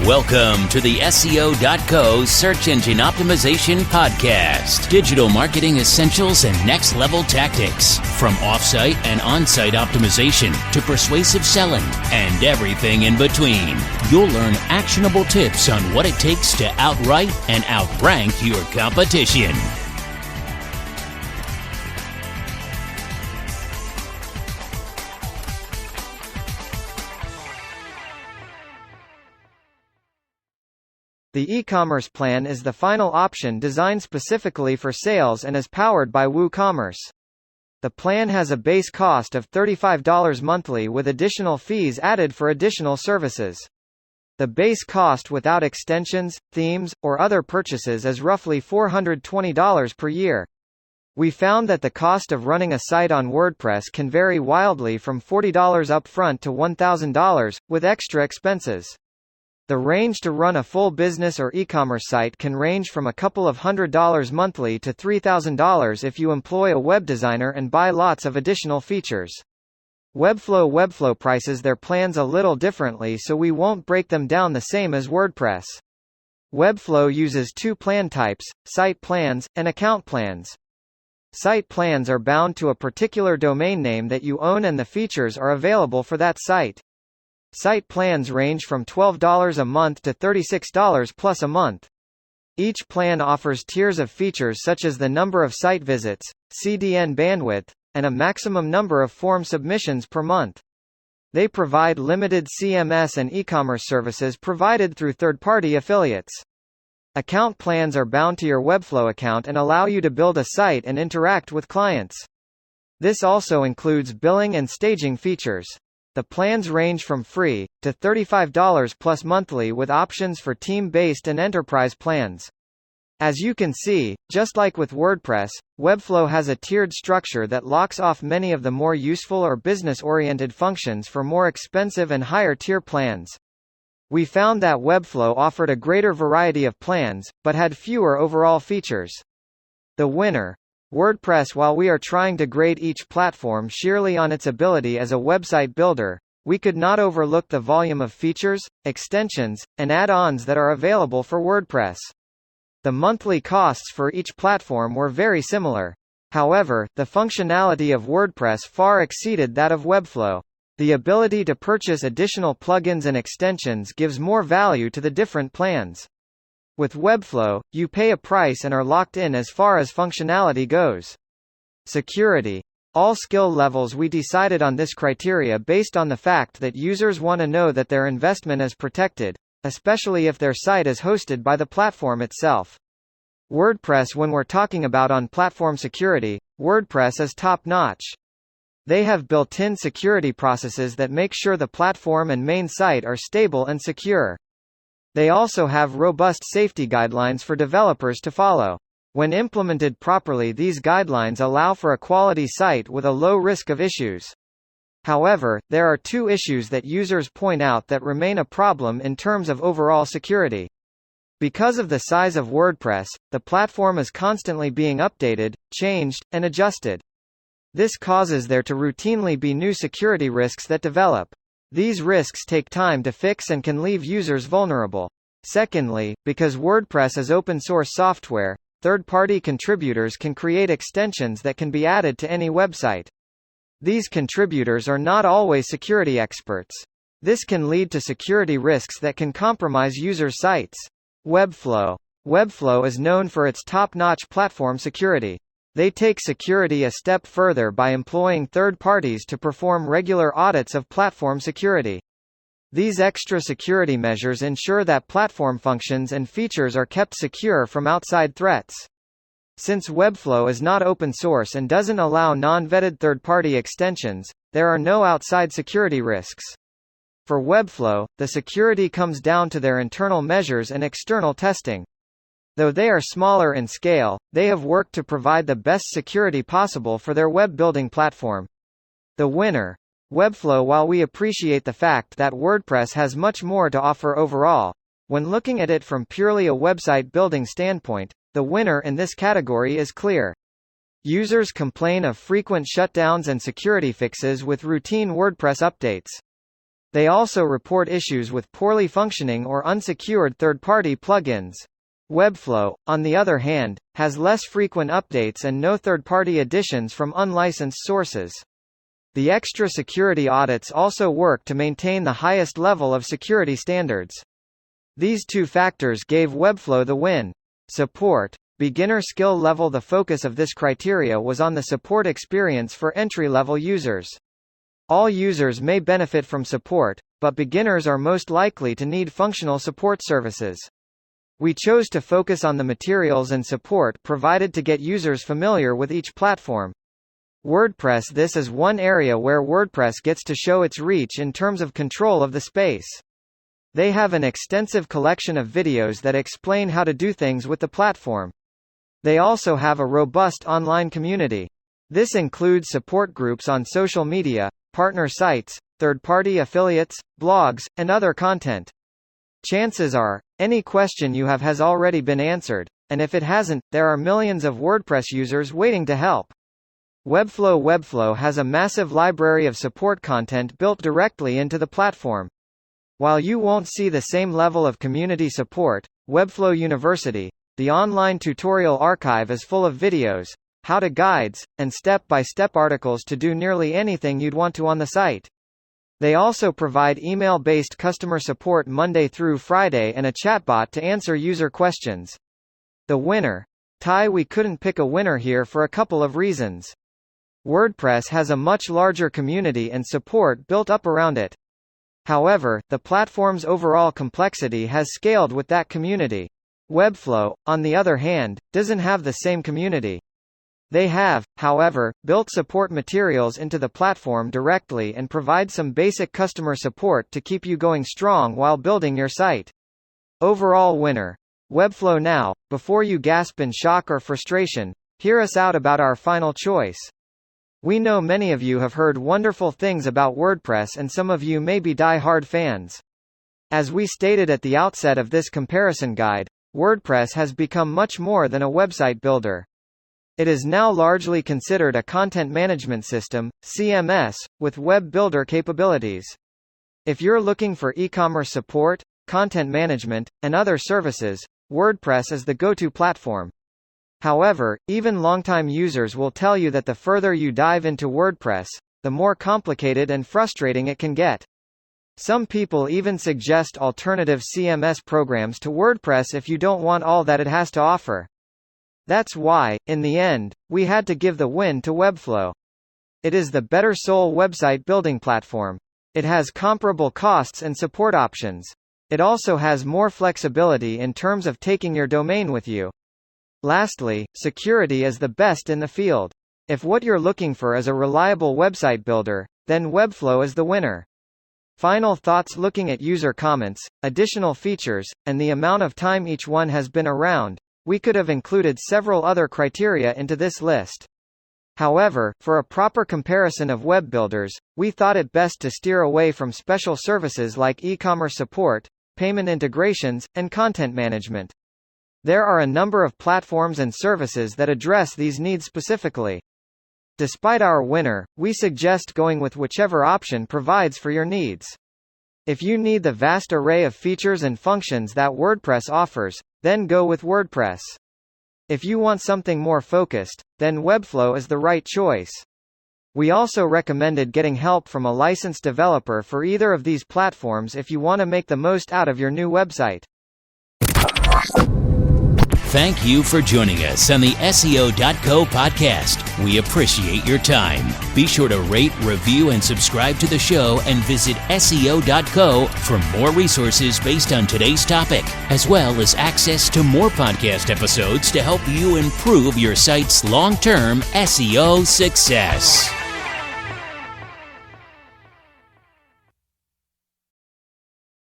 Welcome to the SEO.co Search Engine Optimization Podcast. Digital marketing essentials and next level tactics. From offsite and on-site optimization to persuasive selling and everything in between. You'll learn actionable tips on what it takes to outright and outrank your competition. The e-commerce plan is the final option designed specifically for sales and is powered by WooCommerce. The plan has a base cost of $35 monthly with additional fees added for additional services. The base cost without extensions, themes, or other purchases is roughly $420 per year. We found that the cost of running a site on WordPress can vary wildly from $40 upfront to $1,000, with extra expenses. The range to run a full business or e-commerce site can range from a couple of $100 monthly to $3,000 if you employ a web designer and buy lots of additional features. Webflow prices their plans a little differently, so we won't break them down the same as WordPress. Webflow uses two plan types, site plans, and account plans. Site plans are bound to a particular domain name that you own and the features are available for that site. Site plans range from $12 a month to $36 plus a month. Each plan offers tiers of features such as the number of site visits, CDN bandwidth, and a maximum number of form submissions per month. They provide limited CMS and e-commerce services provided through third-party affiliates. Account plans are bound to your Webflow account and allow you to build a site and interact with clients. This also includes billing and staging features. The plans range from free to $35 plus monthly with options for team-based and enterprise plans. As you can see, just like with WordPress, Webflow has a tiered structure that locks off many of the more useful or business-oriented functions for more expensive and higher-tier plans. We found that Webflow offered a greater variety of plans, but had fewer overall features. The winner. WordPress. While we are trying to grade each platform sheerly on its ability as a website builder, we could not overlook the volume of features, extensions, and add-ons that are available for WordPress. The monthly costs for each platform were very similar. However, the functionality of WordPress far exceeded that of Webflow. The ability to purchase additional plugins and extensions gives more value to the different plans. With Webflow, you pay a price and are locked in as far as functionality goes. Security. All skill levels. We decided on this criteria based on the fact that users want to know that their investment is protected, especially if their site is hosted by the platform itself. WordPress. When we're talking about on-platform security, WordPress is top-notch. They have built-in security processes that make sure the platform and main site are stable and secure. They also have robust safety guidelines for developers to follow. When implemented properly, these guidelines allow for a quality site with a low risk of issues. However, there are two issues that users point out that remain a problem in terms of overall security. Because of the size of WordPress, the platform is constantly being updated, changed, and adjusted. This causes there to routinely be new security risks that develop. These risks take time to fix and can leave users vulnerable. Secondly, because WordPress is open-source software, third-party contributors can create extensions that can be added to any website. These contributors are not always security experts. This can lead to security risks that can compromise users' sites. Webflow. Webflow is known for its top-notch platform security. They take security a step further by employing third parties to perform regular audits of platform security. These extra security measures ensure that platform functions and features are kept secure from outside threats. Since Webflow is not open source and doesn't allow non-vetted third-party extensions, there are no outside security risks. For Webflow, the security comes down to their internal measures and external testing. Though they are smaller in scale, they have worked to provide the best security possible for their web building platform. The winner. Webflow. While we appreciate the fact that WordPress has much more to offer overall, when looking at it from purely a website building standpoint, the winner in this category is clear. Users complain of frequent shutdowns and security fixes with routine WordPress updates. They also report issues with poorly functioning or unsecured third-party plugins. Webflow, on the other hand, has less frequent updates and no third-party additions from unlicensed sources. The extra security audits also work to maintain the highest level of security standards. These two factors gave Webflow the win. Support. Beginner skill level. The focus of this criteria was on the support experience for entry-level users. All users may benefit from support, but beginners are most likely to need functional support services. We chose to focus on the materials and support provided to get users familiar with each platform. WordPress. This is one area where WordPress gets to show its reach in terms of control of the space. They have an extensive collection of videos that explain how to do things with the platform. They also have a robust online community. This includes support groups on social media, partner sites, third-party affiliates, blogs, and other content. Chances are, any question you have has already been answered, and if it hasn't, there are millions of WordPress users waiting to help. Webflow has a massive library of support content built directly into the platform. While you won't see the same level of community support, Webflow University, the online tutorial archive, is full of videos, how-to guides, and step-by-step articles to do nearly anything you'd want to on the site. They also provide email-based customer support Monday through Friday and a chatbot to answer user questions. The winner. We couldn't pick a winner here for a couple of reasons. WordPress has a much larger community and support built up around it. However, the platform's overall complexity has scaled with that community. Webflow, on the other hand, doesn't have the same community. They have, however, built support materials into the platform directly and provide some basic customer support to keep you going strong while building your site. Overall winner. Webflow. Now, before you gasp in shock or frustration, hear us out about our final choice. We know many of you have heard wonderful things about WordPress and some of you may be die-hard fans. As we stated at the outset of this comparison guide, WordPress has become much more than a website builder. It is now largely considered a content management system, CMS, with web builder capabilities. If you're looking for e-commerce support, content management, and other services, WordPress is the go-to platform. However, even longtime users will tell you that the further you dive into WordPress, the more complicated and frustrating it can get. Some people even suggest alternative CMS programs to WordPress if you don't want all that it has to offer. That's why, in the end, we had to give the win to Webflow. It is the better sole website building platform. It has comparable costs and support options. It also has more flexibility in terms of taking your domain with you. Lastly, security is the best in the field. If what you're looking for is a reliable website builder, then Webflow is the winner. Final thoughts. Looking at user comments, additional features, and the amount of time each one has been around, we could have included several other criteria into this list. However, for a proper comparison of web builders, we thought it best to steer away from special services like e-commerce support, payment integrations, and content management. There are a number of platforms and services that address these needs specifically. Despite our winner, we suggest going with whichever option provides for your needs. If you need the vast array of features and functions that WordPress offers, then go with WordPress. If you want something more focused, then Webflow is the right choice. We also recommended getting help from a licensed developer for either of these platforms if you want to make the most out of your new website. Thank you for joining us on the SEO.co podcast. We appreciate your time. Be sure to rate, review, and subscribe to the show and visit SEO.co for more resources based on today's topic, as well as access to more podcast episodes to help you improve your site's long-term SEO success.